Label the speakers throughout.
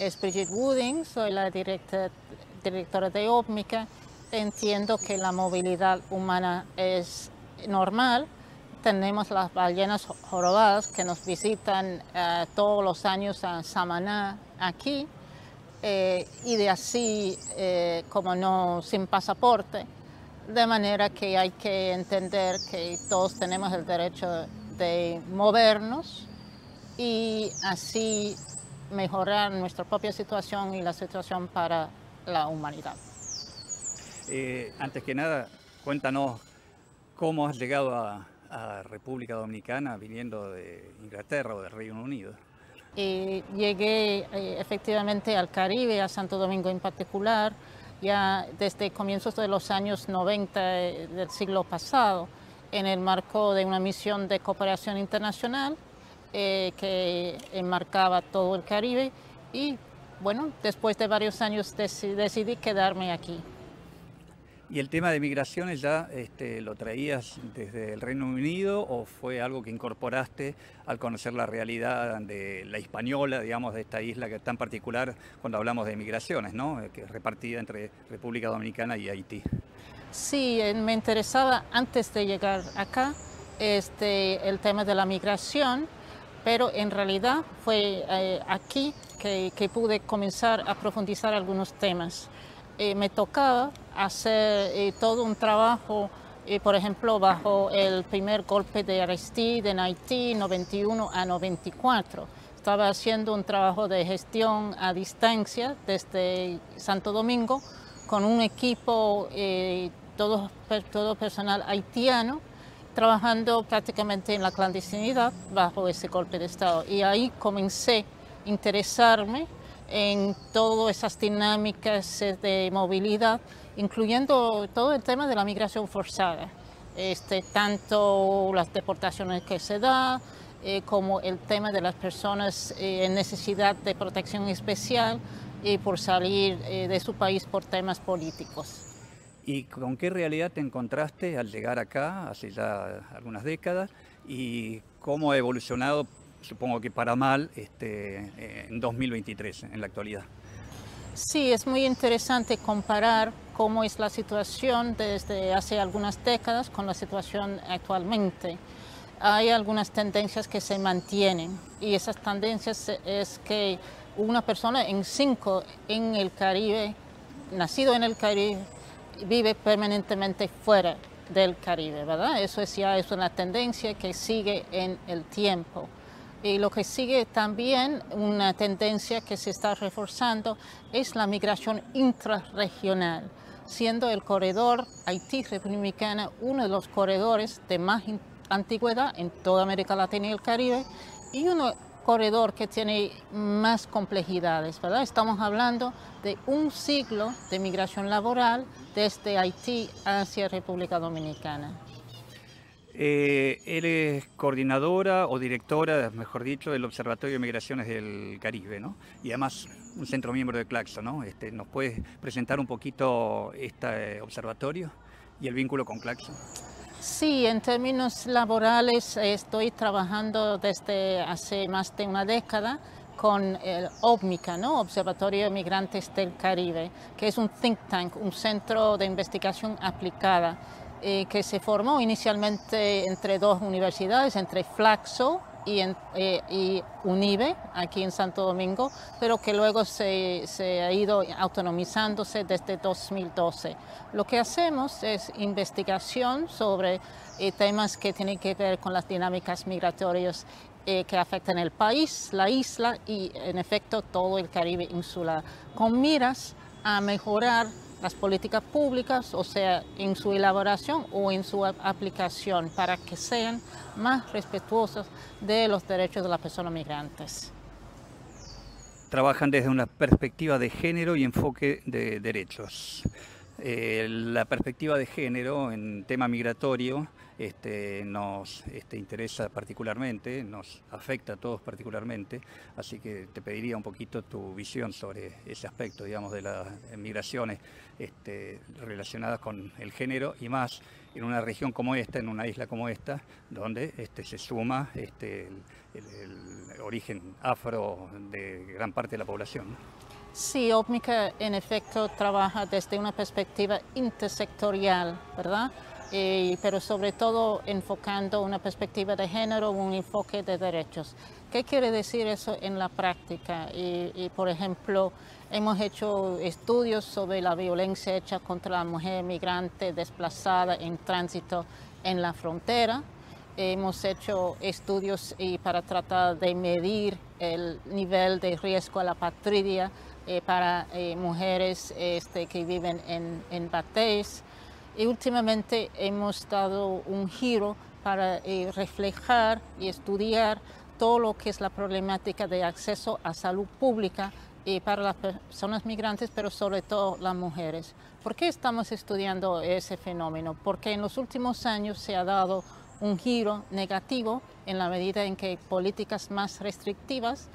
Speaker 1: es Brigitte Wooding, soy la directora de OPMICA. Entiendo que la movilidad humana es normal. Tenemos las ballenas jorobadas que nos visitan todos los años a Samaná aquí, y de así, como no, sin pasaporte, de manera que hay que entender que todos tenemos el derecho de movernos y así mejorar nuestra propia situación y la situación para la humanidad.
Speaker 2: Antes que nada, cuéntanos cómo has llegado a República Dominicana viniendo de Inglaterra o del Reino Unido.
Speaker 1: Llegué efectivamente al Caribe, a Santo Domingo en particular, ya desde comienzos de los años 90 del siglo pasado, en el marco de una misión de cooperación internacional que enmarcaba todo el Caribe, y bueno, después de varios años decidí quedarme aquí.
Speaker 2: ¿Y el tema de migraciones ya lo traías desde el Reino Unido o fue algo que incorporaste al conocer la realidad de la Hispaniola, digamos, de esta isla que es tan particular cuando hablamos de migraciones, ¿no? Que es repartida entre República Dominicana y Haití?
Speaker 1: Sí, me interesaba antes de llegar acá el tema de la migración, pero en realidad fue aquí que pude comenzar a profundizar algunos temas. Me tocaba hacer todo un trabajo, por ejemplo, bajo el primer golpe de Aristide en Haití, 91 a 94. Estaba haciendo un trabajo de gestión a distancia desde Santo Domingo con un equipo, todo personal haitiano, trabajando prácticamente en la clandestinidad bajo ese golpe de Estado. Y ahí comencé a interesarme en todas esas dinámicas de movilidad, incluyendo todo el tema de la migración forzada, tanto las deportaciones que se da, como el tema de las personas en necesidad de protección especial por salir de su país por temas políticos.
Speaker 2: ¿Y con qué realidad te encontraste al llegar acá hace ya algunas décadas y cómo ha evolucionado, supongo que para mal, en 2023, en la actualidad?
Speaker 1: Sí, es muy interesante comparar cómo es la situación desde hace algunas décadas con la situación actualmente. Hay algunas tendencias que se mantienen y esas tendencias es que una persona en 5 en el Caribe, nacido en el Caribe, vive permanentemente fuera del Caribe, ¿verdad? Eso ya es una tendencia que sigue en el tiempo. Y lo que sigue también, una tendencia que se está reforzando, es la migración intrarregional, siendo el corredor Haití-República Dominicana uno de los corredores de más antigüedad en toda América Latina y el Caribe, y un corredor que tiene más complejidades, ¿verdad? Estamos hablando de un siglo de migración laboral desde Haití hacia República Dominicana.
Speaker 2: Eres coordinadora o directora, mejor dicho, del Observatorio de Migraciones del Caribe, ¿no? Y además un centro miembro de Claxo, ¿no? ¿Nos puedes presentar un poquito este observatorio y el vínculo con Claxo?
Speaker 1: Sí, en términos laborales estoy trabajando desde hace más de una década con el OPMICA, ¿no? Observatorio de Migrantes del Caribe, que es un think tank, un centro de investigación aplicada, que se formó inicialmente entre 2 universidades, entre Flaxo y UNIBE, aquí en Santo Domingo, pero que luego se ha ido autonomizándose desde 2012. Lo que hacemos es investigación sobre temas que tienen que ver con las dinámicas migratorias que afectan el país, la isla y en efecto todo el Caribe insular, con miras a mejorar las políticas públicas, o sea, en su elaboración o en su aplicación, para que sean más respetuosas de los derechos de las personas migrantes.
Speaker 2: Trabajan desde una perspectiva de género y enfoque de derechos. La perspectiva de género en tema migratorio nos interesa particularmente, nos afecta a todos particularmente, así que te pediría un poquito tu visión sobre ese aspecto, digamos, de las migraciones relacionadas con el género y más en una región como esta, en una isla como esta, donde se suma el origen afro de gran parte de la población, ¿no?
Speaker 1: Sí, Ópmica en efecto trabaja desde una perspectiva intersectorial, ¿verdad? Pero sobre todo enfocando una perspectiva de género, un enfoque de derechos. ¿Qué quiere decir eso en la práctica? Por ejemplo, hemos hecho estudios sobre la violencia hecha contra la mujer migrante desplazada en tránsito en la frontera. Hemos hecho estudios para tratar de medir el nivel de riesgo a la patria para mujeres que viven en bateys. Y últimamente hemos dado un giro para reflejar y estudiar todo lo que es la problemática de acceso a salud pública para las personas migrantes, pero sobre todo las mujeres. ¿Por qué estamos estudiando ese fenómeno? Porque en los últimos años se ha dado un giro negativo en la medida en que políticas más restrictivas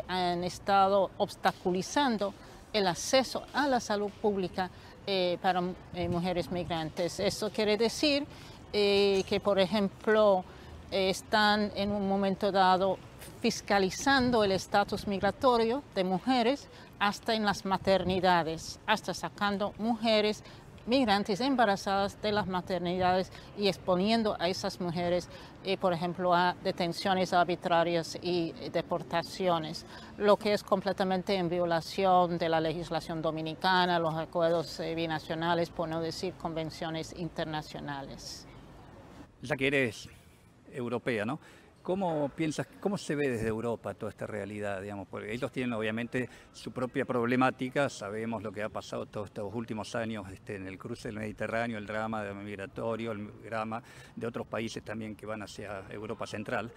Speaker 1: han estado obstaculizando el acceso a la salud pública para mujeres migrantes. Eso quiere decir que, por ejemplo, están en un momento dado fiscalizando el estatus migratorio de mujeres hasta en las maternidades, hasta sacando mujeres migrantes embarazadas de las maternidades y exponiendo a esas mujeres, por ejemplo, a detenciones arbitrarias y deportaciones, lo que es completamente en violación de la legislación dominicana, los acuerdos binacionales, por no decir convenciones internacionales.
Speaker 2: Ya que eres europea, ¿no? ¿Cómo piensas, cómo se ve desde Europa toda esta realidad, digamos? Porque ellos tienen obviamente su propia problemática, sabemos lo que ha pasado todos estos últimos años en el cruce del Mediterráneo, el drama migratorio, el drama de otros países también que van hacia Europa Central,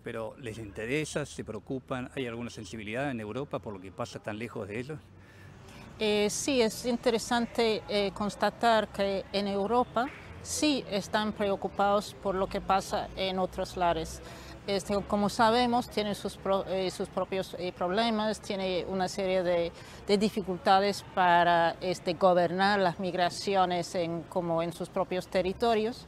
Speaker 2: pero ¿les interesa, se preocupan, hay alguna sensibilidad en Europa por lo que pasa tan lejos de ellos?
Speaker 1: Sí, es interesante constatar que en Europa sí están preocupados por lo que pasa en otros lares. Como sabemos, tiene sus propios problemas, tiene una serie de dificultades para gobernar las migraciones como en sus propios territorios,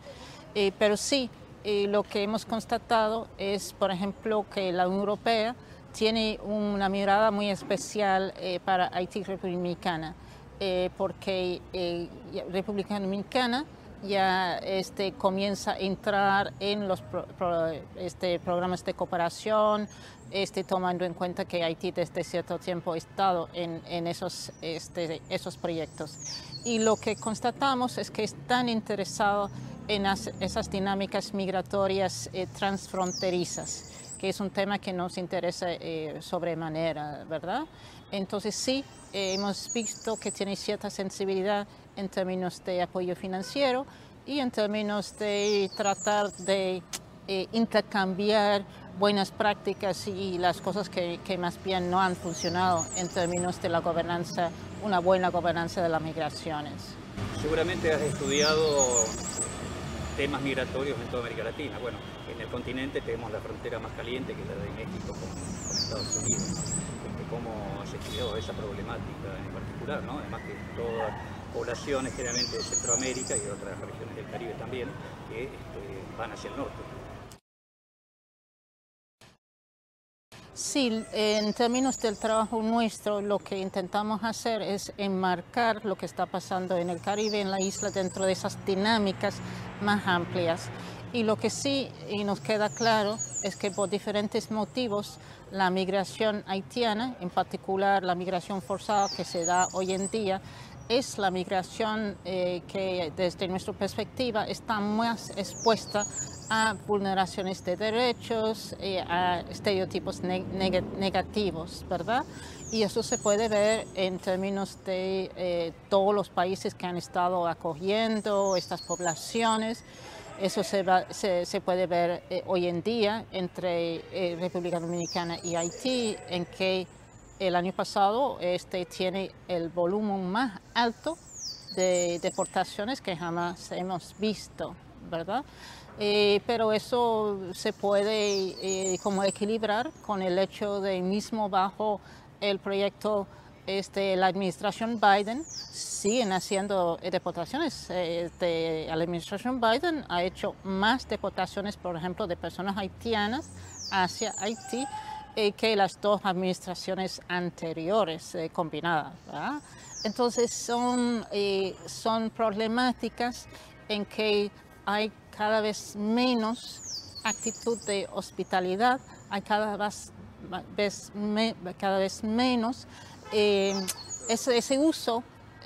Speaker 1: pero sí, lo que hemos constatado es, por ejemplo, que la Unión Europea tiene una mirada muy especial para Haití y República Dominicana, porque República Dominicana ya comienza a entrar en los programas de cooperación, tomando en cuenta que Haití desde cierto tiempo ha estado en esos proyectos. Y lo que constatamos es que están interesados en esas dinámicas migratorias transfronterizas, que es un tema que nos interesa sobremanera, ¿verdad? Entonces sí, hemos visto que tiene cierta sensibilidad en términos de apoyo financiero y en términos de tratar de intercambiar buenas prácticas y las cosas que más bien no han funcionado en términos de la gobernanza, una buena gobernanza de las migraciones.
Speaker 2: Seguramente has estudiado temas migratorios en toda América Latina. Bueno, en el continente tenemos la frontera más caliente, que es la de México con Estados Unidos. ¿Cómo se estudió esa problemática en particular, ¿no? Además que todas poblaciones generalmente de Centroamérica y de otras regiones del Caribe también, que van hacia el norte.
Speaker 1: Sí, en términos del trabajo nuestro, lo que intentamos hacer es enmarcar lo que está pasando en el Caribe, en la isla, dentro de esas dinámicas más amplias. Y lo que sí nos queda claro es que por diferentes motivos la migración haitiana, en particular la migración forzada que se da hoy en día, es la migración que desde nuestra perspectiva está más expuesta a vulneraciones de derechos, a estereotipos negativos, ¿verdad? Y eso se puede ver en términos de todos los países que han estado acogiendo estas poblaciones. Eso se puede ver hoy en día entre República Dominicana y Haití, en que el año pasado tiene el volumen más alto de deportaciones que jamás hemos visto, ¿verdad? Pero eso se puede como equilibrar con el hecho de mismo bajo el proyecto, la administración Biden siguen haciendo deportaciones. La administración Biden ha hecho más deportaciones, por ejemplo, de personas haitianas hacia Haití que las dos administraciones anteriores combinadas, ¿verdad? Entonces son problemáticas en que hay cada vez menos actitud de hospitalidad, hay cada vez menos ese uso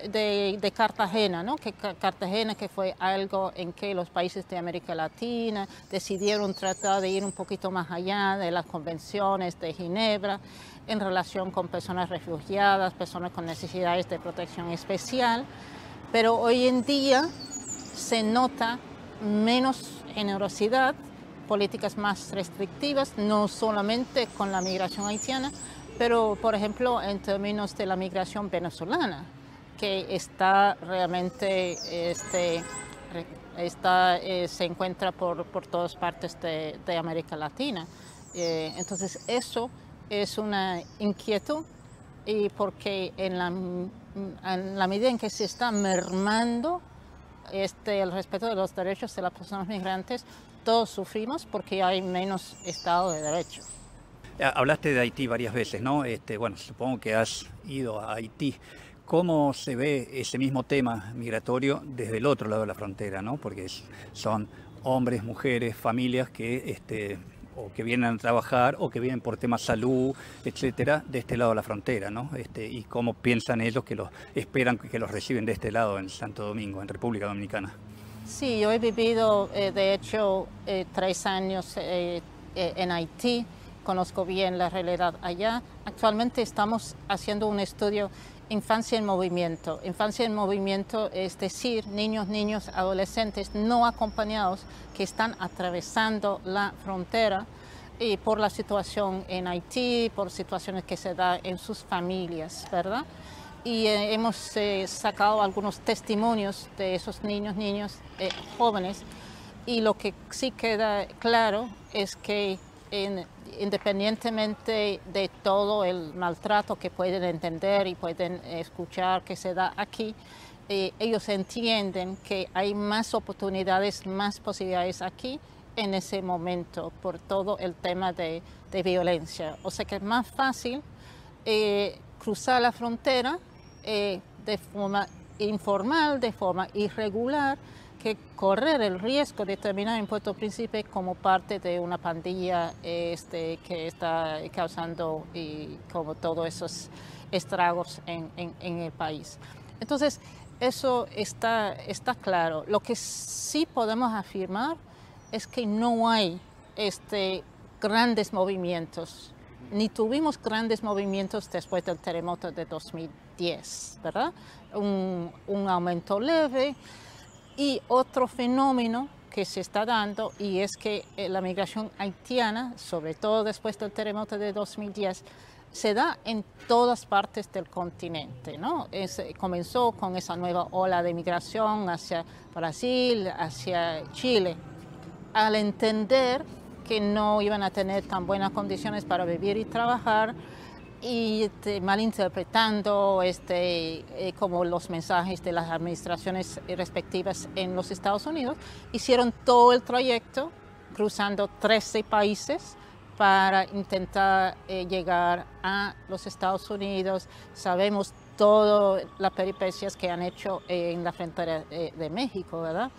Speaker 1: de Cartagena, ¿no? Cartagena, que fue algo en que los países de América Latina decidieron tratar de ir un poquito más allá de las convenciones de Ginebra en relación con personas refugiadas, personas con necesidades de protección especial, pero hoy en día se nota menos generosidad, políticas más restrictivas, no solamente con la migración haitiana, pero por ejemplo en términos de la migración venezolana, que está realmente se encuentra por todas partes de América Latina. Entonces eso es una inquietud, y porque en la medida en que se está mermando el respeto de los derechos de las personas migrantes, todos sufrimos porque hay menos Estado de Derecho.
Speaker 2: Hablaste de Haití varias veces, ¿no? Bueno, supongo que has ido a Haití. ¿Cómo se ve ese mismo tema migratorio desde el otro lado de la frontera, ¿no? Porque son hombres, mujeres, familias que o que vienen a trabajar o que vienen por temas salud, etcétera, de este lado de la frontera, ¿no? Y cómo piensan ellos que esperan que los reciben de este lado en Santo Domingo, en República Dominicana.
Speaker 1: Sí, yo he vivido, de hecho, 3 años en Haití, conozco bien la realidad allá. Actualmente estamos haciendo un estudio Infancia en Movimiento. Infancia en Movimiento, es decir, niños, adolescentes no acompañados que están atravesando la frontera y por la situación en Haití, por situaciones que se dan en sus familias, ¿verdad? Y hemos sacado algunos testimonios de esos niños jóvenes, y lo que sí queda claro es que independientemente de todo el maltrato que pueden entender y pueden escuchar que se da aquí, ellos entienden que hay más oportunidades, más posibilidades aquí en ese momento por todo el tema de violencia. O sea que es más fácil cruzar la frontera de forma informal, de forma irregular, que correr el riesgo de terminar en Puerto Príncipe como parte de una pandilla que está causando como todos esos estragos en el país. Entonces, eso está claro. Lo que sí podemos afirmar es que no hay grandes movimientos, ni tuvimos grandes movimientos después del terremoto de 2010, ¿verdad? Un aumento leve. Y otro fenómeno que se está dando, y es que la migración haitiana, sobre todo después del terremoto de 2010, se da en todas partes del continente, ¿no? Comenzó con esa nueva ola de migración hacia Brasil, hacia Chile, al entender que no iban a tener tan buenas condiciones para vivir y trabajar, y malinterpretando como los mensajes de las administraciones respectivas en los Estados Unidos, hicieron todo el trayecto cruzando 13 países para intentar llegar a los Estados Unidos. Sabemos todas las peripecias que han hecho en la frontera de México, ¿verdad?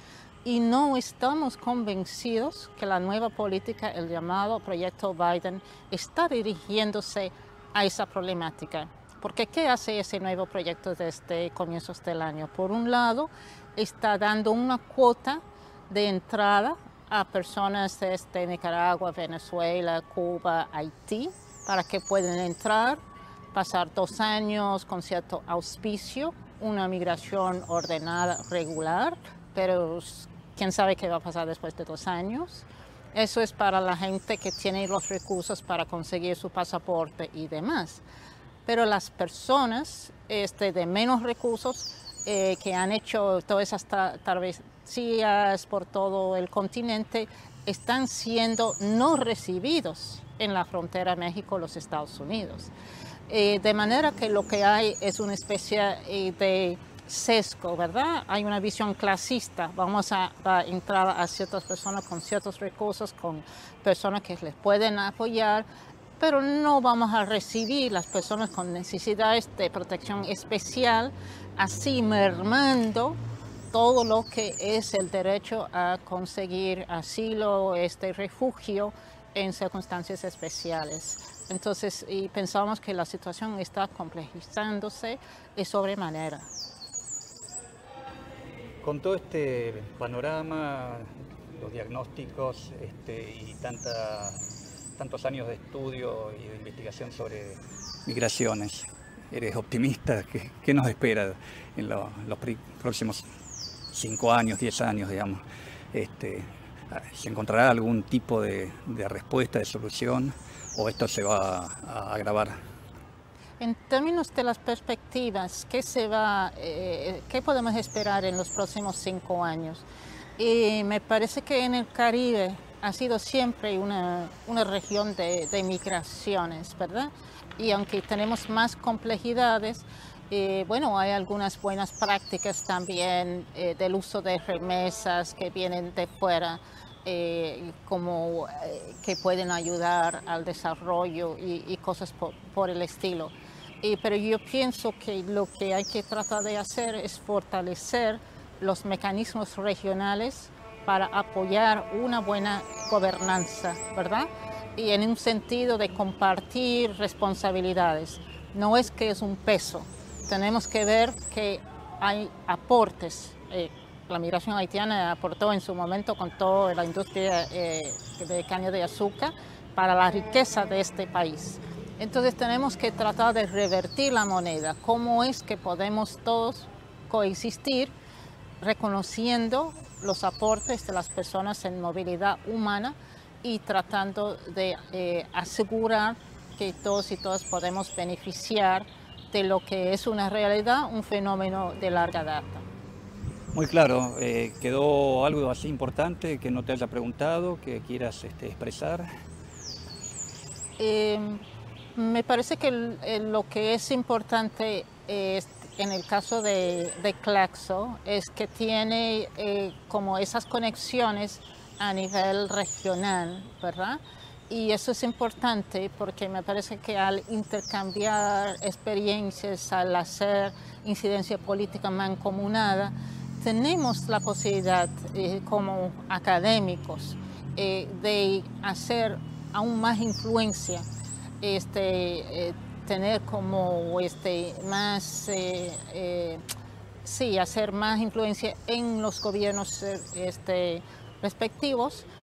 Speaker 1: Y no estamos convencidos que la nueva política, el llamado Proyecto Biden, está dirigiéndose a esa problemática. Porque ¿qué hace ese nuevo proyecto desde comienzos del año? Por un lado, está dando una cuota de entrada a personas desde Nicaragua, Venezuela, Cuba, Haití, para que puedan entrar, pasar 2 años con cierto auspicio, una migración ordenada, regular, pero quién sabe qué va a pasar después de 2 años. Eso es para la gente que tiene los recursos para conseguir su pasaporte y demás. Pero las personas de menos recursos que han hecho todas esas policías por todo el continente están siendo no recibidos en la frontera México-los Estados Unidos. De manera que lo que hay es una especie de sesgo, ¿verdad? Hay una visión clasista. Vamos a entrar a ciertas personas con ciertos recursos, con personas que les pueden apoyar, pero no vamos a recibir las personas con necesidades de protección especial, así mermando todo lo que es el derecho a conseguir asilo, refugio en circunstancias especiales. Entonces, y pensamos que la situación está complejizándose de sobremanera.
Speaker 2: Con todo este panorama, los diagnósticos y tantos años de estudio y de investigación sobre migraciones, ¿eres optimista? ¿Qué nos espera en los próximos 5 años, 10 años, digamos? ¿Se encontrará algún tipo de respuesta, de solución, o esto se va a agravar?
Speaker 1: En términos de las perspectivas, ¿qué podemos esperar en los próximos 5 años? Y me parece que en el Caribe ha sido siempre una región de migraciones, ¿verdad? Y aunque tenemos más complejidades, bueno, hay algunas buenas prácticas también del uso de remesas que vienen de fuera, que pueden ayudar al desarrollo y cosas por el estilo. Pero yo pienso que lo que hay que tratar de hacer es fortalecer los mecanismos regionales para apoyar una buena gobernanza, ¿verdad? Y en un sentido de compartir responsabilidades. No es que es un peso. Tenemos que ver que hay aportes. La migración haitiana aportó en su momento con toda la industria de caña de azúcar para la riqueza de este país. Entonces tenemos que tratar de revertir la moneda. ¿Cómo es que podemos todos coexistir reconociendo los aportes de las personas en movilidad humana y tratando de asegurar que todos y todas podemos beneficiar de lo que es una realidad, un fenómeno de larga data?
Speaker 2: Muy claro. ¿Quedó algo así importante que no te haya preguntado, que quieras expresar?
Speaker 1: Me parece que lo que es importante en el caso de Claxo es que tiene como esas conexiones a nivel regional, ¿verdad? Y eso es importante porque me parece que al intercambiar experiencias, al hacer incidencia política mancomunada, tenemos la posibilidad como académicos de hacer aún más influencia, tener como más, sí, hacer más influencia en los gobiernos respectivos.